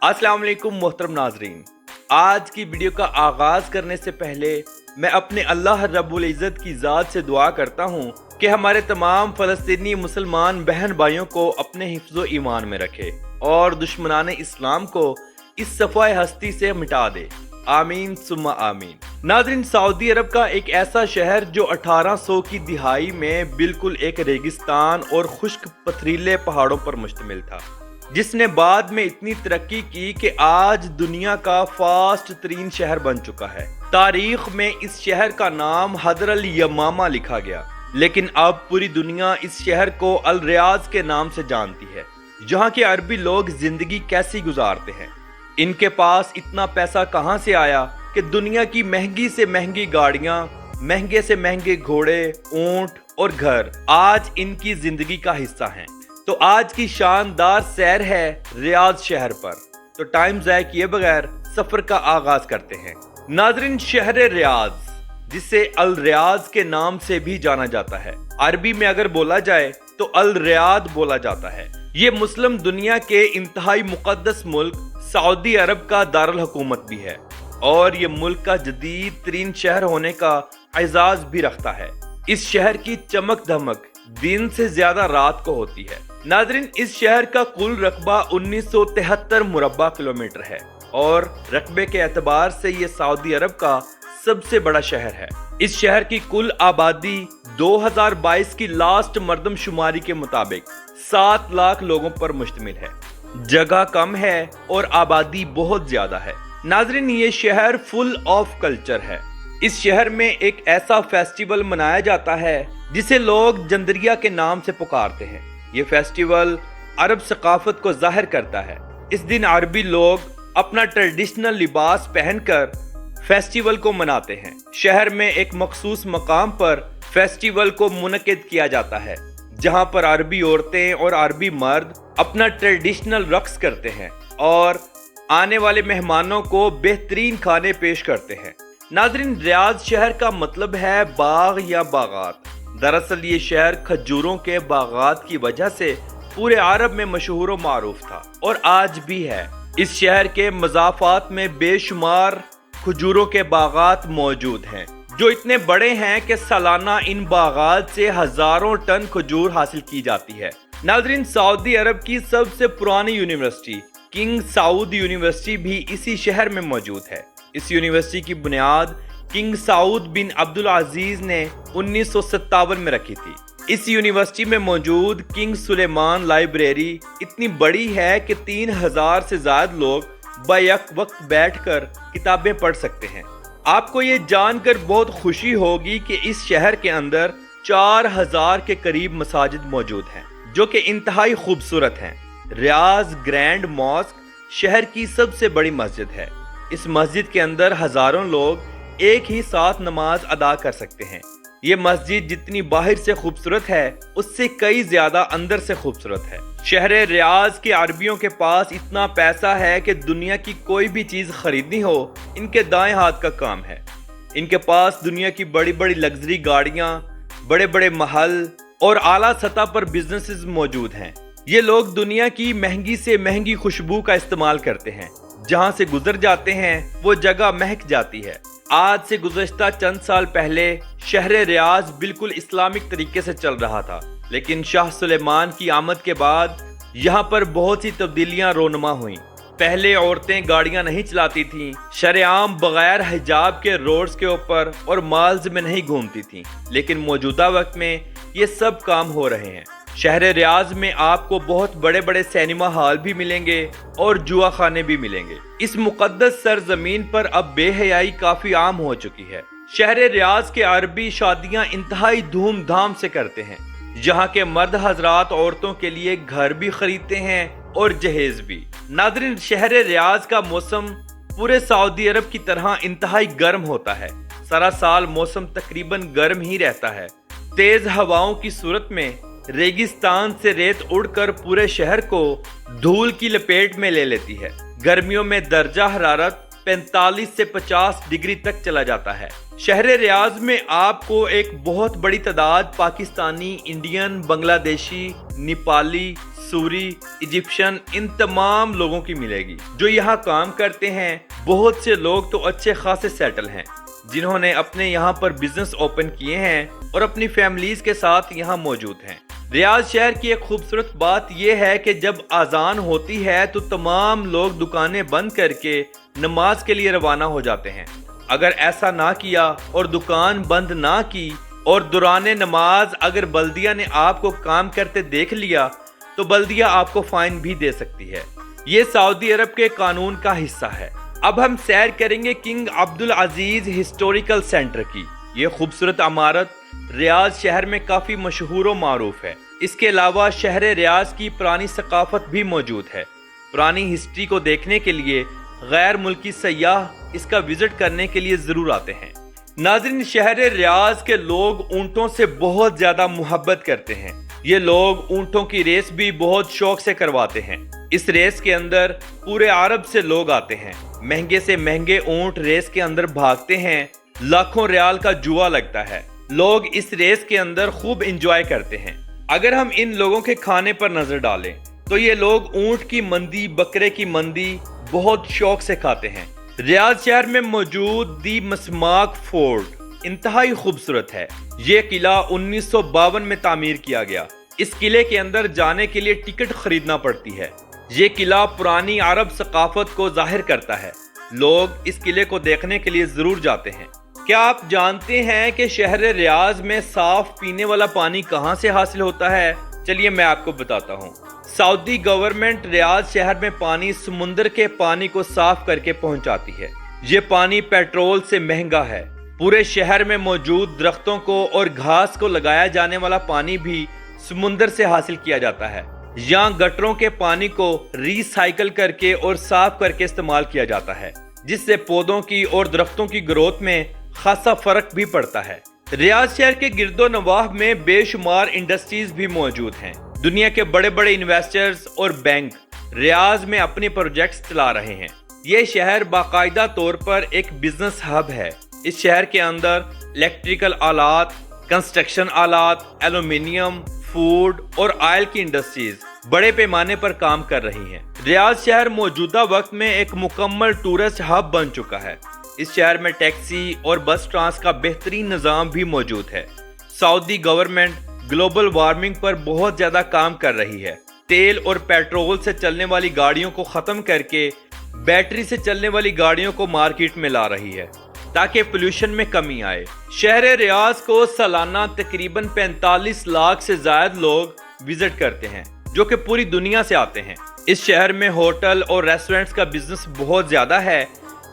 अस्सलाम वालेकुम मोहतरम नाजरीन। आज की वीडियो का आगाज करने से पहले मैं अपने अल्लाह रब्बुल इज़्ज़त की ज़ात से दुआ करता हूँ कि हमारे तमाम फ़लस्तीनी मुसलमान बहन भाइयों को अपने हिफ्ज़ो ईमान में रखे और दुश्मनान इस्लाम को इस सफ़ाए हस्ती से मिटा दे। आमीन सुम्मा आमीन। नाज़रीन, सऊदी अरब का एक ऐसा शहर जो 1800 की दिहाई में बिल्कुल एक रेगिस्तान और खुश्क पथरीले पहाड़ों पर मुश्तमिल था, जिसने बाद में इतनी तरक्की की कि आज दुनिया का फास्ट तरीन शहर बन चुका है। तारीख में इस शहर का नाम हदर अल यमामा लिखा गया, लेकिन अब पूरी दुनिया इस शहर को अल रियाज के नाम से जानती है। जहाँ के अरबी लोग जिंदगी कैसी गुजारते हैं, इनके पास इतना पैसा कहाँ से आया कि दुनिया की महंगी से महंगी गाड़ियाँ, महंगे से महंगे घोड़े, ऊंट और घर आज इनकी जिंदगी का हिस्सा हैं। तो आज की शानदार सैर है रियाज शहर पर, तो टाइम ज़ाया किए बगैर सफर का आगाज करते हैं। नाज़रीन, शहर रियाज, जिसे अल रियाज के नाम से भी जाना जाता है, अरबी में अगर बोला जाए तो अल रियाद बोला जाता है। ये मुस्लिम दुनिया के इंतहाई मुकद्दस मुल्क सऊदी अरब का दारुल हुकूमत भी है और ये मुल्क का जदीद तरीन शहर होने का एजाज भी रखता है। इस शहर की चमक धमक दिन से ज्यादा रात को होती है। नाज़रीन, इस शहर का कुल रकबा 1973 मुरब्बा किलोमीटर है और रकबे के एतबार से ये सऊदी अरब का सबसे बड़ा शहर है। इस शहर की कुल आबादी 2022 की लास्ट मर्दमशुमारी के मुताबिक 7 लाख लोगों पर मुश्तमिल है। जगह कम है और आबादी बहुत ज्यादा है। नाज़रीन, ये शहर फुल ऑफ कल्चर है। इस शहर में एक ऐसा फेस्टिवल मनाया जाता है जिसे लोग जंदरिया के नाम से पुकारते हैं। ये फेस्टिवल अरब सकाफत को जाहिर करता है। इस दिन अरबी लोग अपना ट्रेडिशनल लिबास पहनकर फेस्टिवल को मनाते हैं। शहर में एक मखसूस मकाम पर फेस्टिवल को मुनक्किद किया जाता है, जहां पर अरबी औरतें और अरबी मर्द अपना ट्रेडिशनल रक्स करते हैं और आने वाले मेहमानों को बेहतरीन खाने पेश करते हैं। नाज़रीन, रियाज शहर का मतलब है बाग या बागात। दरअसल ये शहर खजूरों के बागात की वजह से पूरे अरब में मशहूर व मारूफ था और आज भी है। इस शहर के मज़ाफ़ात में बेशुमार खजूरों के बागात मौजूद हैं, जो इतने बड़े हैं कि सालाना इन बागात से हजारों टन खजूर हासिल की जाती है। नाज़रीन, सऊदी अरब की सबसे पुरानी यूनिवर्सिटी किंग साउद यूनिवर्सिटी भी इसी शहर में मौजूद है। इस यूनिवर्सिटी की बुनियाद किंग साउद बिन अब्दुल अजीज ने 1957 में रखी थी। इस यूनिवर्सिटी में मौजूद किंग सुलेमान लाइब्रेरी इतनी बड़ी है कि 3000 से ज्यादा लोग बैक वक्त बैठकर किताबें पढ़ सकते हैं। आपको ये जानकर बहुत खुशी होगी कि इस शहर के अंदर 4000 के करीब मसाजिद मौजूद हैं, जो कि इंतहाई खूबसूरत हैं। रियाज ग्रैंड मॉस्क शहर की सबसे बड़ी मस्जिद है। इस मस्जिद के अंदर हजारों लोग एक ही साथ नमाज अदा कर सकते हैं। ये मस्जिद जितनी बाहर से खूबसूरत है, उससे कई ज्यादा अंदर से खूबसूरत है। शहर रियाज के अरबियों के पास इतना पैसा है कि दुनिया की कोई भी चीज खरीदनी हो, इनके दाएं हाथ का काम है। इनके पास दुनिया की बड़ी बड़ी लग्जरी गाड़ियां, बड़े बड़े महल और आला सतह पर बिजनेसेस मौजूद हैं। ये लोग दुनिया की महंगी से महंगी खुशबू का इस्तेमाल करते हैं। जहां से गुजर जाते हैं वो जगह महक जाती है। आज से गुज़श्ता चंद साल पहले शहर रियाज बिल्कुल इस्लामिक तरीके से चल रहा था, लेकिन शाह सुलेमान की आमद के बाद यहाँ पर बहुत सी तब्दीलियां रोनमा हुई। पहले औरतें गाड़ियां नहीं चलाती थीं, शरेआम बगैर हिजाब के रोड्स के ऊपर और माल्स में नहीं घूमती थीं, लेकिन मौजूदा वक्त में ये सब काम हो रहे हैं। शहर रियाज में आपको बहुत बड़े बड़े सिनेमा हॉल भी मिलेंगे और जुआ खाने भी मिलेंगे। इस मुकद्दस सरजमीन पर अब बेहयाई काफी आम हो चुकी है। शहर रियाज के अरबी शादियां इंतहाई धूमधाम से करते हैं। यहाँ के मर्द हजरात औरतों के लिए घर भी खरीदते हैं और जहेज भी। नाज़रीन, शहर रियाज का मौसम पूरे सऊदी अरब की तरह इंतहाई गर्म होता है। सारा साल मौसम तकरीबन गर्म ही रहता है। तेज हवाओं की सूरत में रेगिस्तान से रेत उड़कर पूरे शहर को धूल की लपेट में ले लेती है। गर्मियों में दर्जा हरारत 45 से 50 डिग्री तक चला जाता है। शहर रियाज में आपको एक बहुत बड़ी तादाद पाकिस्तानी, इंडियन, बांग्लादेशी, नेपाली, सूरी, इजिप्शियन, इन तमाम लोगों की मिलेगी जो यहाँ काम करते हैं। बहुत से लोग तो अच्छे खासे सेटल हैं जिन्होंने अपने यहाँ पर बिजनेस ओपन किए हैं और अपनी फैमिलीज के साथ यहाँ मौजूद हैं। रियाद शहर की एक खूबसूरत बात यह है कि जब आज़ान होती है तो तमाम लोग दुकानें बंद करके नमाज के लिए रवाना हो जाते हैं। अगर ऐसा ना किया और दुकान बंद ना की और दौरान नमाज अगर बल्दिया ने आपको काम करते देख लिया तो बल्दिया आपको फाइन भी दे सकती है। ये सऊदी अरब के कानून का हिस्सा है। अब हम सैर करेंगे किंग अब्दुल अजीज हिस्टोरिकल सेंटर की। ये खूबसूरत इमारत रियाद शहर में काफी मशहूर और मारूफ है। इसके अलावा शहर रियाद की पुरानी सकाफत भी मौजूद है। पुरानी हिस्ट्री को देखने के लिए गैर मुल्की सयाह इसका विजिट करने के लिए जरूर आते हैं। नाज़रीन, शहर रियाद के लोग ऊंटों से बहुत ज्यादा मोहब्बत करते हैं। ये लोग ऊंटों की रेस भी बहुत शौक से करवाते हैं। इस रेस के अंदर पूरे अरब से लोग आते हैं। महंगे से महंगे ऊंट रेस के अंदर भागते हैं। लाखों रियाल का जुआ लगता है। लोग इस रेस के अंदर खूब इंजॉय करते हैं। अगर हम इन लोगों के खाने पर नजर डालें तो ये लोग ऊंट की मंदी, बकरे की मंदी बहुत शौक से खाते हैं। रियाद शहर में मौजूद दी मसमाक फोर्ट इंतहाई खूबसूरत है। ये किला 1952 में तामीर किया गया। इस किले के अंदर जाने के लिए टिकट खरीदना पड़ती है। ये किला पुरानी अरब सकाफत को जाहिर करता है। लोग इस किले को देखने के लिए जरूर जाते हैं। क्या आप जानते हैं कि शहर रियाद में साफ पीने वाला पानी कहां से हासिल होता है? चलिए मैं आपको बताता हूं। सऊदी गवर्नमेंट रियाद शहर में पानी समुंदर के पानी को साफ करके पहुंचाती है। ये पानी पेट्रोल से महंगा है। पूरे शहर में मौजूद दरख्तों को और घास को लगाया जाने वाला पानी भी समुंदर से हासिल किया जाता है। यहाँ गटरों के पानी को रिसाइकल करके और साफ करके इस्तेमाल किया जाता है, जिससे पौधों की और दरख्तों की ग्रोथ में खासा फर्क भी पड़ता है। रियाद शहर के गिरदो नवाह में बेशुमार इंडस्ट्रीज भी मौजूद हैं। दुनिया के बड़े बड़े इन्वेस्टर्स और बैंक रियाद में अपने प्रोजेक्ट्स चला रहे हैं। ये शहर बाकायदा तौर पर एक बिजनेस हब है। इस शहर के अंदर इलेक्ट्रिकल आलात, कंस्ट्रक्शन आलात, एल्यूमिनियम, फूड और ऑयल की इंडस्ट्रीज बड़े पैमाने पर काम कर रही हैं। रियाद शहर मौजूदा वक्त में एक मुकम्मल टूरिस्ट हब बन चुका है। इस शहर में टैक्सी और बस ट्रांस का बेहतरीन निज़ाम भी मौजूद है। सऊदी गवर्नमेंट ग्लोबल वार्मिंग पर बहुत ज्यादा काम कर रही है। तेल और पेट्रोल से चलने वाली गाड़ियों को खत्म करके बैटरी से चलने वाली गाड़ियों को मार्केट में ला रही है ताकि पोल्यूशन में कमी आए। शहर रियाद को सालाना तकरीबन 45 लाख से ज्यादा लोग विजिट करते हैं, जो कि पूरी दुनिया से आते हैं। इस शहर में होटल और रेस्टोरेंट्स का बिजनेस बहुत ज्यादा है।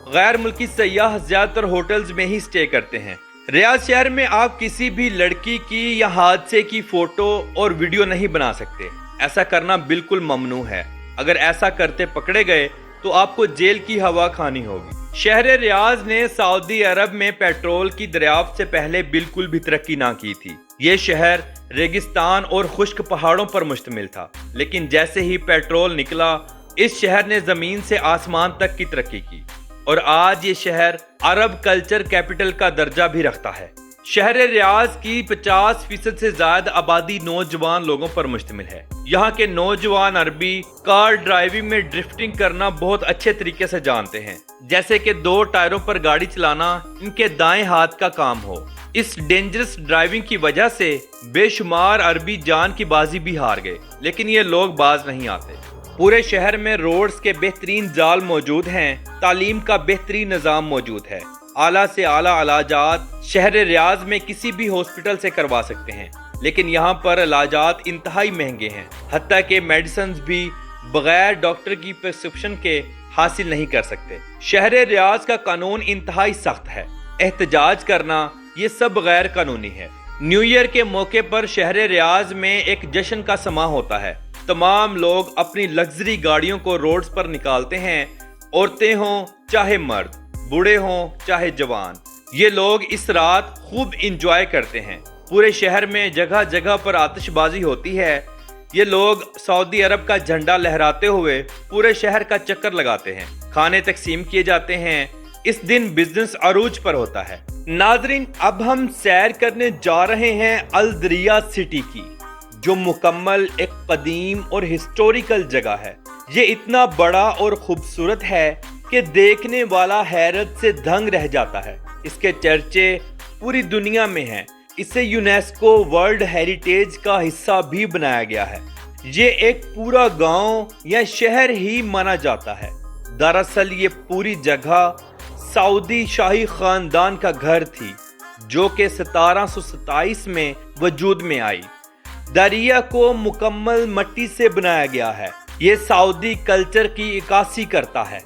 गैर मुल्की सयाह ज्यादातर होटल्स में ही स्टे करते हैं। रियाद शहर में आप किसी भी लड़की की या हादसे की फोटो और वीडियो नहीं बना सकते। ऐसा करना बिल्कुल ममनू है। अगर ऐसा करते पकड़े गए तो आपको जेल की हवा खानी होगी। शहर रियाद ने सऊदी अरब में पेट्रोल की दरियाफ्त से पहले बिल्कुल भी तरक्की ना की थी। ये शहर रेगिस्तान और खुश्क पहाड़ों पर मुश्तमिल था, लेकिन जैसे ही पेट्रोल निकला इस शहर ने जमीन से आसमान तक की तरक्की की और आज ये शहर अरब कल्चर कैपिटल का दर्जा भी रखता है। शहर रियाद की 50% से ज्यादा आबादी नौजवान लोगों पर मुश्तमिल है। यहाँ के नौजवान अरबी कार ड्राइविंग में ड्रिफ्टिंग करना बहुत अच्छे तरीके से जानते हैं, जैसे कि 2 टायरों पर गाड़ी चलाना इनके दाएं हाथ का काम हो। इस डेंजरस ड्राइविंग की वजह से बेशुमार अरबी जान की बाजी भी हार गए, लेकिन ये लोग बाज नहीं आते। पूरे शहर में रोड्स के बेहतरीन जाल मौजूद हैं। तालीम का बेहतरीन निज़ाम मौजूद है। आला से आला इलाजात शहर रियाद में किसी भी हॉस्पिटल से करवा सकते हैं, लेकिन यहाँ पर इलाजात इंतहाई महंगे हैं। हत्ता के मेडिसिन भी बगैर डॉक्टर की प्रिस्क्रिप्शन के हासिल नहीं कर सकते। शहर रियाद का कानून इंतहाई सख्त है। एहतजाज करना ये सब गैर कानूनी है। न्यू ईयर के मौके पर शहर रियाद में एक जश्न का समा होता है। तमाम लोग अपनी लग्जरी गाड़ियों को रोड्स पर निकालते हैं। औरतें हों चाहे मर्द, बूढ़े हों चाहे जवान, ये लोग इस रात खूब इंजॉय करते हैं। पूरे शहर में जगह जगह पर आतिशबाजी होती है। ये लोग सऊदी अरब का झंडा लहराते हुए पूरे शहर का चक्कर लगाते हैं। खाने तकसीम किए जाते हैं। इस दिन बिजनेस अरूज पर होता है। नाजरीन, अब हम सैर करने जा रहे हैं अल दरिया सिटी की। جو مکمل ایک قدیم اور ہسٹوریکل جگہ ہے۔ یہ اتنا بڑا اور خوبصورت ہے کہ دیکھنے والا حیرت سے دنگ رہ جاتا ہے۔ اس کے چرچے پوری دنیا میں ہیں۔ اسے یونیسکو ورلڈ ہیریٹیج کا حصہ بھی بنایا گیا ہے۔ یہ ایک پورا گاؤں یا شہر ہی مانا جاتا ہے۔ دراصل یہ پوری جگہ سعودی شاہی خاندان کا گھر تھی، جو کہ 1727 میں وجود میں آئی۔ دریا کو مکمل مٹی سے بنایا گیا ہے۔ یہ سعودی کلچر کی عکاسی کرتا ہے۔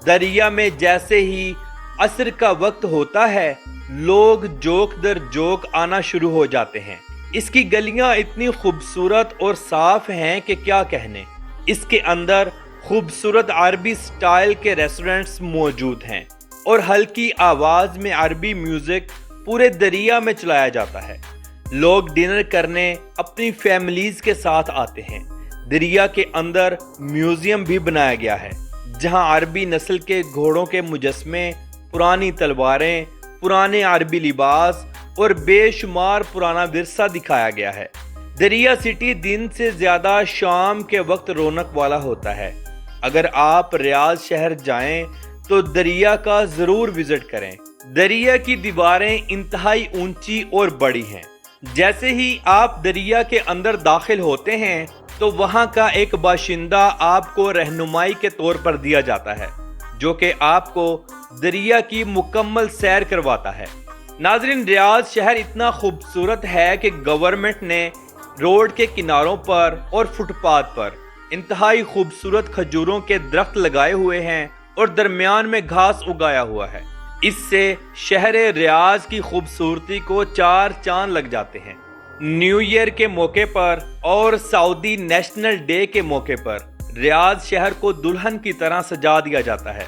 دریا میں جیسے ہی عصر کا وقت ہوتا ہے، لوگ جوک در جوک آنا شروع ہو جاتے ہیں۔ اس کی گلیاں اتنی خوبصورت اور صاف ہیں کہ کیا کہنے۔ اس کے اندر خوبصورت عربی سٹائل کے ریسٹورنٹس موجود ہیں اور ہلکی آواز میں عربی میوزک پورے دریا میں چلایا جاتا ہے۔ لوگ ڈنر کرنے اپنی فیملیز کے ساتھ آتے ہیں۔ دریا کے اندر میوزیم بھی بنایا گیا ہے، جہاں عربی نسل کے گھوڑوں کے مجسمے، پرانی تلواریں، پرانے عربی لباس اور بے شمار پرانا ورثہ دکھایا گیا ہے۔ دریا سٹی دن سے زیادہ شام کے وقت رونق والا ہوتا ہے۔ اگر آپ ریاض شہر جائیں تو دریا کا ضرور وزٹ کریں۔ دریا کی دیواریں انتہائی اونچی اور بڑی ہیں۔ جیسے ہی آپ دریا کے اندر داخل ہوتے ہیں تو وہاں کا ایک باشندہ آپ کو رہنمائی کے طور پر دیا جاتا ہے، جو کہ آپ کو دریا کی مکمل سیر کرواتا ہے۔ ناظرین، ریاض شہر اتنا خوبصورت ہے کہ گورنمنٹ نے روڈ کے کناروں پر اور فٹ پاتھ پر انتہائی خوبصورت کھجوروں کے درخت لگائے ہوئے ہیں اور درمیان میں گھاس اگایا ہوا ہے۔ اس سے شہر ریاض کی خوبصورتی کو چار چاند لگ جاتے ہیں۔ نیو ایئر کے موقع پر اور سعودی نیشنل ڈے کے موقع پر ریاض شہر کو دلہن کی طرح سجا دیا جاتا ہے۔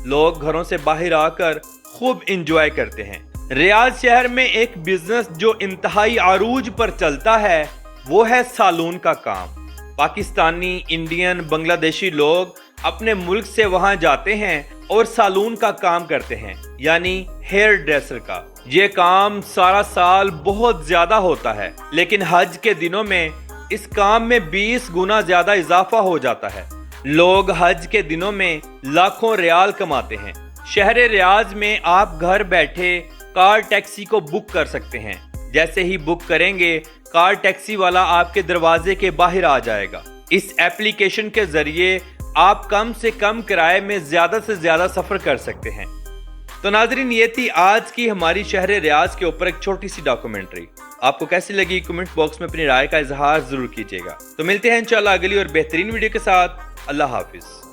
لوگ گھروں سے باہر آ کر خوب انجوائے کرتے ہیں۔ ریاض شہر میں ایک بزنس جو انتہائی عروج پر چلتا ہے وہ ہے سالون کا کام۔ پاکستانی، انڈین، بنگلہ دیشی لوگ اپنے ملک سے وہاں جاتے ہیں اور سالون کا کام کرتے ہیں، یعنی ہیئر ڈریسر کا۔ یہ کام سارا سال بہت زیادہ ہوتا ہے، لیکن حج کے دنوں میں اس کام میں 20 گنا زیادہ اضافہ ہو جاتا ہے۔ لوگ حج کے دنوں میں لاکھوں ریال کماتے ہیں۔ شہر ریاض میں آپ گھر بیٹھے کار ٹیکسی کو بک کر سکتے ہیں۔ جیسے ہی بک کریں گے، کار ٹیکسی والا آپ کے دروازے کے باہر آ جائے گا۔ اس ایپلیکیشن کے ذریعے آپ کم سے کم کرائے میں زیادہ سے زیادہ سفر کر سکتے ہیں۔ تو ناظرین، یہ تھی آج کی ہماری شہر ریاض کے اوپر ایک چھوٹی سی ڈاکومنٹری۔ آپ کو کیسی لگی کمنٹ باکس میں اپنی رائے کا اظہار ضرور کیجیے گا۔ تو ملتے ہیں انشاءاللہ اگلی اور بہترین ویڈیو کے ساتھ۔ اللہ حافظ۔